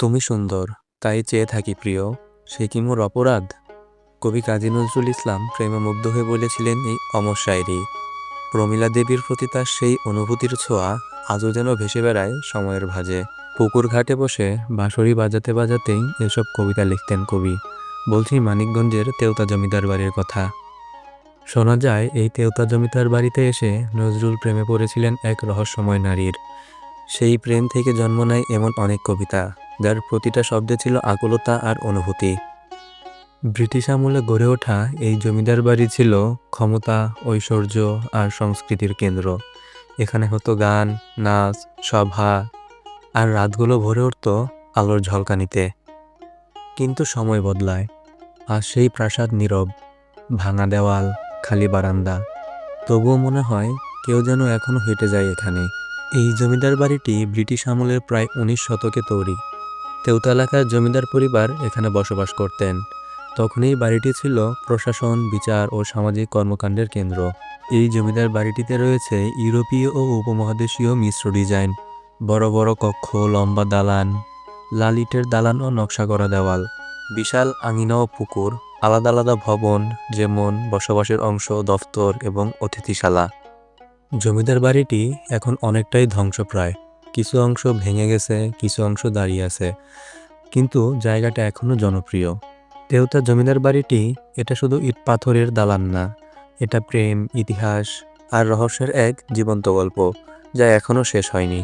তুমি সুন্দর, তাই চেয়ে থাকি প্রিয়, সে কি মোর অপরাধ? কবি কাজী নজরুল ইসলাম প্রেমে মুগ্ধ হয়ে বলেছিলেন এই অমর শায়রি। প্রমীলা দেবীর প্রতি তার সেই অনুভূতির ছোঁয়া আজও যেন ভেসে বেড়ায় সময়ের ভাঁজে। পুকুর ঘাটে বসে বাঁশরি বাজাতে বাজাতেই এসব কবিতা লিখতেন কবি। বলছি মানিকগঞ্জের তেওতা জমিদার বাড়ির কথা। শোনা যায় এই তেওতা জমিদার বাড়িতে এসে নজরুল প্রেমে পড়েছিলেন এক রহস্যময় নারীর। সেই প্রেম থেকে জন্ম নেয় এমন অনেক কবিতা, যার প্রতিটা শব্দে ছিল আকুলতা আর অনুভূতি। ব্রিটিশ আমলে গড়ে ওঠা এই জমিদার বাড়ি ছিল ক্ষমতা, ঐশ্বর্য আর সংস্কৃতির কেন্দ্র। এখানে হতো গান, নাচ, সভা, আর রাতগুলো ভরে উঠত আলোর ঝলকানিতে। কিন্তু সময় বদলায়, আর সেই প্রাসাদ নীরব, ভাঙা দেওয়াল, খালি বারান্দা। তবুও মনে হয় কেউ যেন এখনো হেঁটে যায় এখানে। এই জমিদার বাড়িটি ব্রিটিশ আমলের প্রায় 19 শতকে তৈরি। তেওতা এলাকার জমিদার পরিবার এখানে বসবাস করতেন। তখনই বাড়িটি ছিল প্রশাসন, বিচার ও সামাজিক কর্মকাণ্ডের কেন্দ্র। এই জমিদার বাড়িটিতে রয়েছে ইউরোপীয় ও উপমহাদেশীয় মিশ্র ডিজাইন। বড় বড় কক্ষ, লম্বা দালান, লাল ইটের দালান ও নকশা করা দেওয়াল, বিশাল আঙিনা ও পুকুর, আলাদা আলাদা ভবন যেমন বসবাসের অংশ, দফতর এবং অতিথিশালা। জমিদার বাড়িটি এখন অনেকটাই ধ্বংসপ্রায়। কিছু অংশ ভেঙে গেছে, কিছু অংশ দাঁড়িয়ে আছে, কিন্তু জায়গাটা এখনো জনপ্রিয়। তেওতা জমিদার বাড়িটি এটা শুধু ইট পাথরের দালান না, এটা প্রেম, ইতিহাস আর রহস্যের এক জীবন্ত গল্প, যা এখনো শেষ হয়নি।